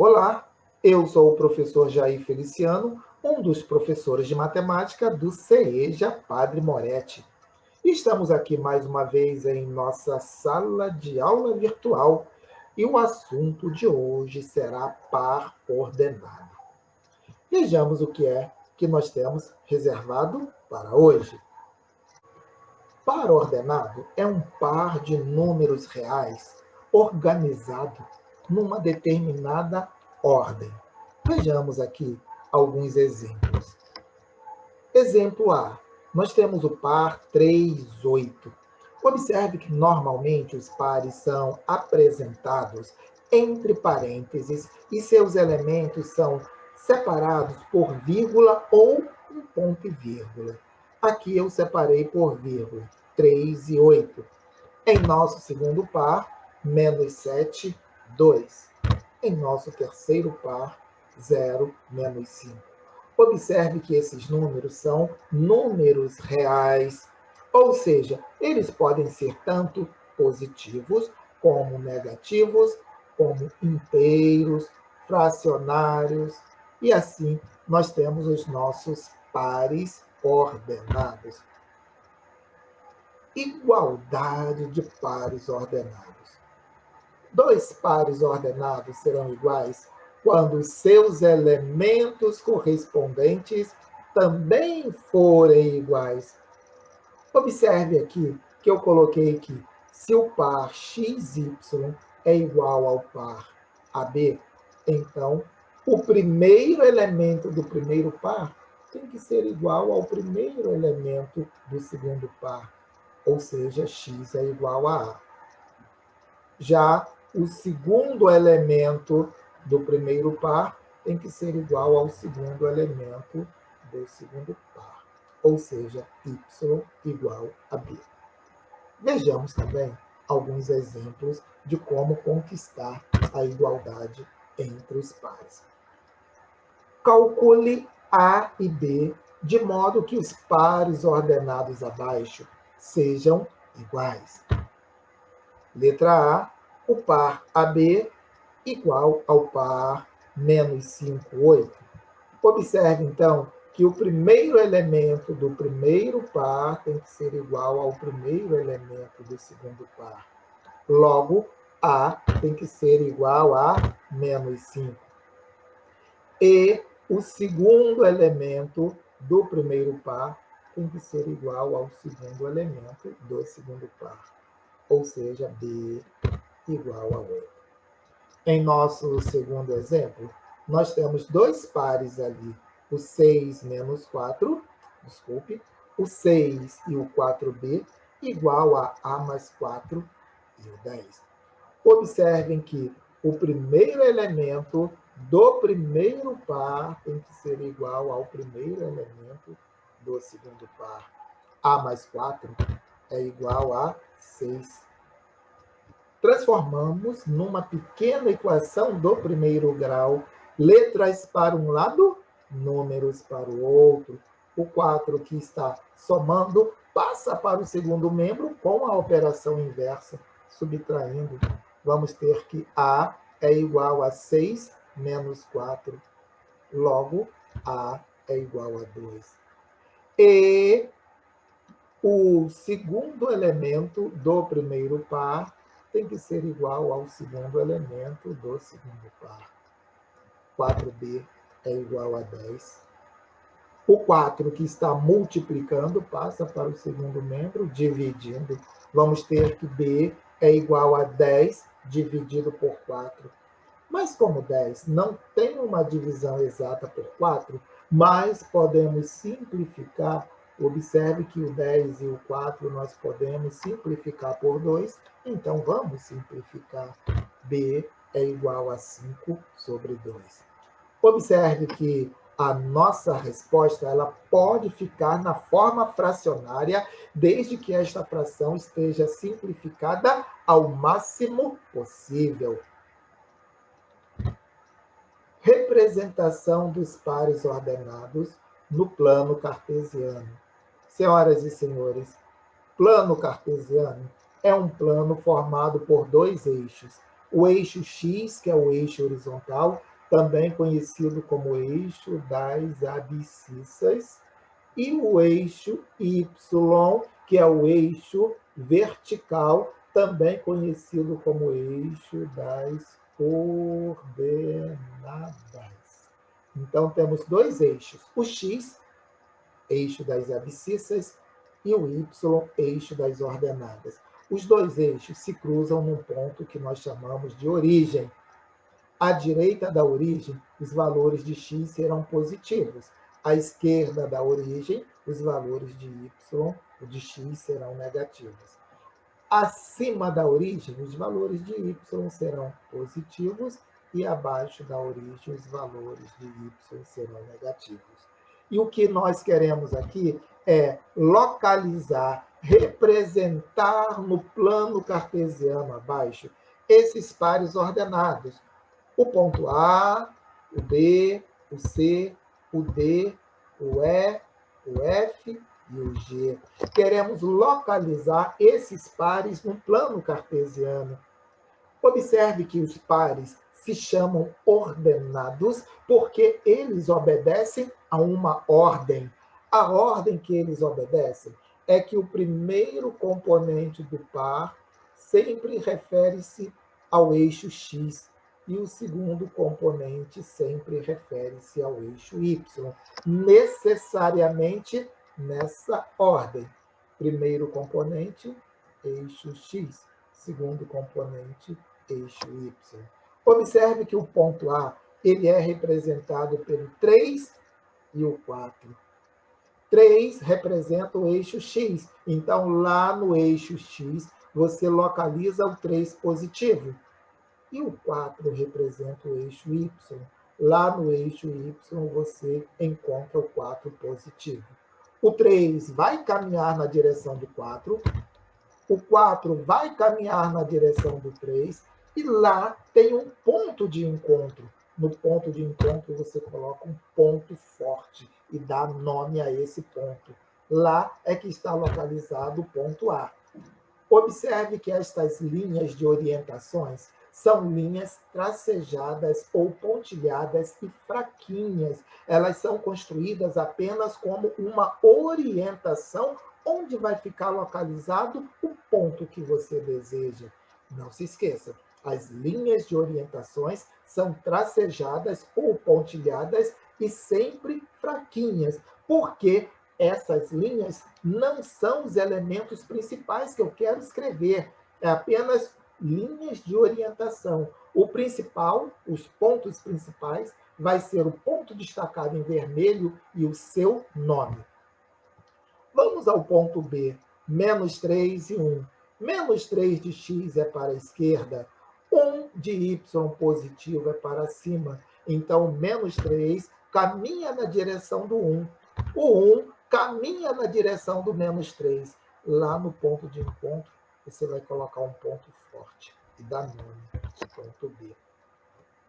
Olá, eu sou o professor Jair Feliciano, um dos professores de matemática do CEJA Padre Moretti. E estamos aqui mais uma vez em nossa sala de aula virtual e o assunto de hoje será par ordenado. Vejamos o que é que nós temos reservado para hoje. Par ordenado é um par de números reais organizado numa determinada ordem. Vejamos aqui alguns exemplos. Exemplo A. Nós temos o par 3, 8. Observe que normalmente os pares são apresentados entre parênteses e seus elementos são separados por vírgula ou um ponto e vírgula. Aqui eu separei por vírgula, 3 e 8. Em nosso segundo par, menos 7, 2. Em nosso terceiro par, 0, menos 5. Observe que esses números são números reais, ou seja, eles podem ser tanto positivos como negativos, como inteiros, fracionários, e assim nós temos os nossos pares ordenados. Igualdade de pares ordenados. Dois pares ordenados serão iguais quando os seus elementos correspondentes também forem iguais. Observe aqui que eu coloquei que se o par XY é igual ao par AB, então o primeiro elemento do primeiro par tem que ser igual ao primeiro elemento do segundo par, ou seja, X é igual a A. Já o segundo elemento do primeiro par tem que ser igual ao segundo elemento do segundo par, ou seja, Y igual a B. Vejamos também alguns exemplos de como conquistar a igualdade entre os pares. Calcule A e B de modo que os pares ordenados abaixo sejam iguais. Letra A, o par AB igual ao par menos 5, 8. Observe, então, que o primeiro elemento do primeiro par tem que ser igual ao primeiro elemento do segundo par. Logo, A tem que ser igual a menos 5. E o segundo elemento do primeiro par tem que ser igual ao segundo elemento do segundo par, ou seja, B igual a 8. Em nosso segundo exemplo, nós temos dois pares ali, o 6 menos 4, o 6 e o 4B, igual a A mais 4 e o 10. Observem que o primeiro elemento do primeiro par tem que ser igual ao primeiro elemento do segundo par. A mais 4 é igual a 6. Transformamos numa pequena equação do primeiro grau, letras para um lado, números para o outro. O 4 que está somando passa para o segundo membro com a operação inversa, subtraindo. Vamos ter que A é igual a 6 menos 4. Logo, A é igual a 2. E o segundo elemento do primeiro par tem que ser igual ao segundo elemento do segundo par. 4B é igual a 10. O 4 que está multiplicando passa para o segundo membro, dividindo. Vamos ter que B é igual a 10 dividido por 4. Mas como 10 não tem uma divisão exata por 4, mas podemos simplificar. Observe que o 10 e o 4 nós podemos simplificar por 2, então vamos simplificar. B é igual a 5 sobre 2. Observe que a nossa resposta ela pode ficar na forma fracionária, desde que esta fração esteja simplificada ao máximo possível. Representação dos pares ordenados no plano cartesiano. Senhoras e senhores, plano cartesiano é um plano formado por dois eixos. O eixo X, que é o eixo horizontal, também conhecido como eixo das abscissas, e o eixo Y, que é o eixo vertical, também conhecido como eixo das coordenadas. Então, temos dois eixos, o X, eixo das abscissas, e o Y, eixo das ordenadas. Os dois eixos se cruzam num ponto que nós chamamos de origem. À direita da origem, os valores de x serão positivos. À esquerda da origem, os valores de y ou de x serão negativos. Acima da origem, os valores de y serão positivos e abaixo da origem, os valores de y serão negativos. E o que nós queremos aqui é localizar, representar no plano cartesiano abaixo esses pares ordenados. O ponto A, o B, o C, o D, o E, o F e o G. Queremos localizar esses pares no plano cartesiano. Observe que os pares se chamam ordenados porque eles obedecem a uma ordem. A ordem que eles obedecem é que o primeiro componente do par sempre refere-se ao eixo X e o segundo componente sempre refere-se ao eixo Y, necessariamente nessa ordem. Primeiro componente, eixo X. Segundo componente, eixo Y. Observe que o ponto A ele é representado pelo 3 e o 4. 3 representa o eixo X. Então, lá no eixo X, você localiza o 3 positivo. E o 4 representa o eixo Y. Lá no eixo Y, você encontra o 4 positivo. O 3 vai caminhar na direção do 4, o 4 vai caminhar na direção do 3, e lá tem um ponto de encontro. No ponto de encontro, você coloca um ponto forte e dá nome a esse ponto. Lá é que está localizado o ponto A. Observe que estas linhas de orientações são linhas tracejadas ou pontilhadas e fraquinhas. Elas são construídas apenas como uma orientação onde vai ficar localizado o ponto que você deseja. Não se esqueça, as linhas de orientações são tracejadas ou pontilhadas e sempre fraquinhas, porque essas linhas não são os elementos principais que eu quero escrever, é apenas linhas de orientação. O principal, os pontos principais, vai ser o ponto destacado em vermelho e o seu nome. Vamos ao ponto B, menos 3 e 1. Menos 3 de x é para a esquerda, 1 de y positivo é para cima. Então, menos 3 caminha na direção do 1. O 1 caminha na direção do menos 3. Lá no ponto de encontro, você vai colocar um ponto forte e dar nome, ponto B.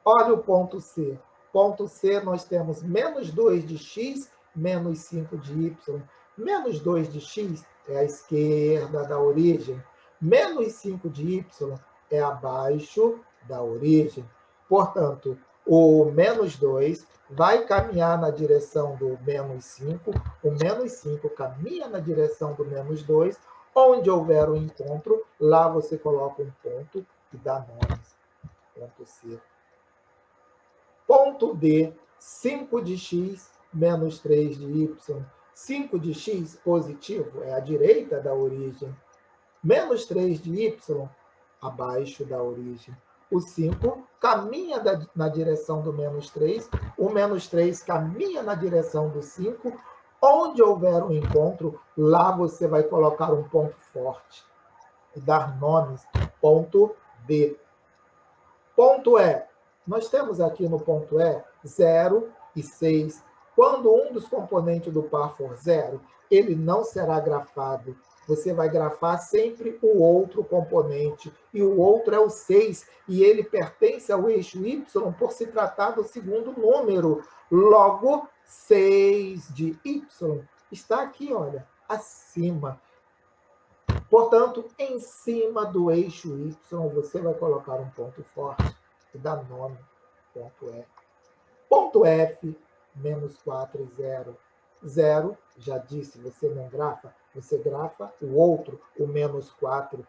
Olha o ponto C. Ponto C, nós temos menos 2 de x, menos 5 de y. Menos 2 de x é a esquerda da origem. Menos 5 de y é abaixo da origem. Portanto, o menos 2 vai caminhar na direção do menos 5, o menos 5 caminha na direção do menos 2, onde houver um encontro, lá você coloca um ponto e dá nomes. Ponto C. Ponto D, 5 de x menos 3 de y. 5 de x positivo é à direita da origem. Menos 3 de y, abaixo da origem. O 5 caminha na direção do menos 3, o menos 3 caminha na direção do 5. Onde houver um encontro, lá você vai colocar um ponto forte e dar nomes. Ponto D. Ponto E. Nós temos aqui no ponto E 0 e 6. Quando um dos componentes do par for 0, ele não será grafado. Você vai grafar sempre o outro componente, e o outro é o 6, e ele pertence ao eixo Y por se tratar do segundo número. Logo, 6 de Y está aqui, olha, acima. Portanto, em cima do eixo Y, você vai colocar um ponto forte e dar nome, ponto E. Ponto F, menos 4 e 0. 0, já disse, você não grafa, você grafa o outro, o menos 4,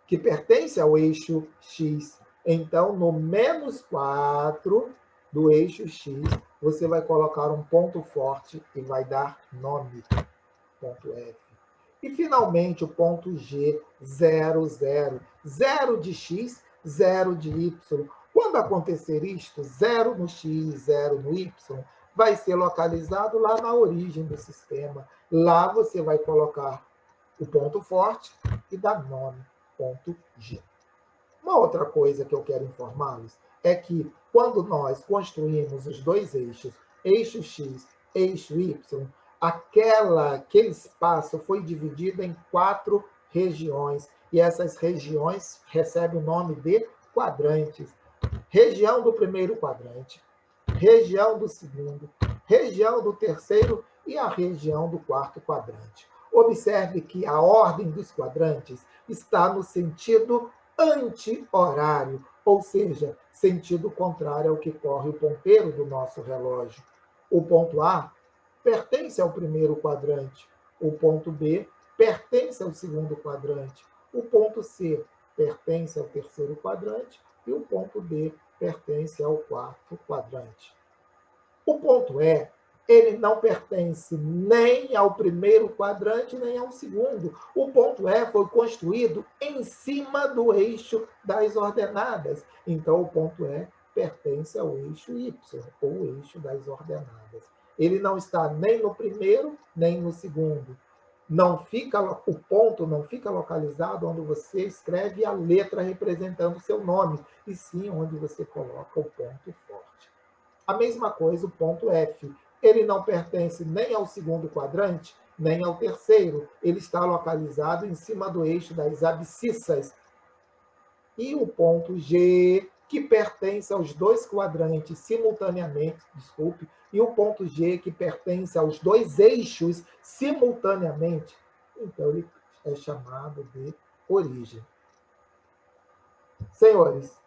que pertence ao eixo X. Então, no menos 4 do eixo X, você vai colocar um ponto forte e vai dar nome, ponto F. E, finalmente, o ponto G, 0, 0. 0 de X, 0 de Y. Quando acontecer isto, 0 no X, 0 no Y, vai ser localizado lá na origem do sistema. Lá você vai colocar o ponto forte e dar nome, ponto G. Uma outra coisa que eu quero informá-los é que quando nós construímos os dois eixos, eixo X, eixo Y, aquele espaço foi dividido em 4 regiões, e essas regiões recebem o nome de quadrantes. Região do primeiro quadrante, região do segundo, região do terceiro e a região do quarto quadrante. Observe que a ordem dos quadrantes está no sentido anti-horário, ou seja, sentido contrário ao que corre o ponteiro do nosso relógio. O ponto A pertence ao primeiro quadrante, o ponto B pertence ao segundo quadrante, o ponto C pertence ao terceiro quadrante e o ponto D pertence ao quarto quadrante. O ponto E, ele não pertence nem ao primeiro quadrante, nem ao segundo. O ponto E foi construído em cima do eixo das ordenadas. Então, o ponto E pertence ao eixo Y, ou eixo das ordenadas. Ele não está nem no primeiro, nem no segundo. O ponto não fica localizado onde você escreve a letra representando o seu nome, e sim onde você coloca o ponto forte. A mesma coisa o ponto F. Ele não pertence nem ao segundo quadrante, nem ao terceiro. Ele está localizado em cima do eixo das abscissas. E o ponto G, que pertence aos dois quadrantes simultaneamente, e o ponto G, que pertence aos dois eixos simultaneamente, então ele é chamado de origem. Senhores,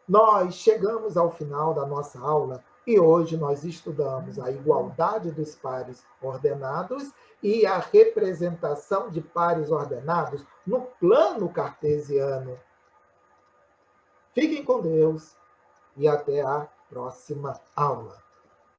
nós chegamos ao final da nossa aula e hoje nós estudamos a igualdade dos pares ordenados e a representação de pares ordenados no plano cartesiano. Fiquem com Deus e até a próxima aula.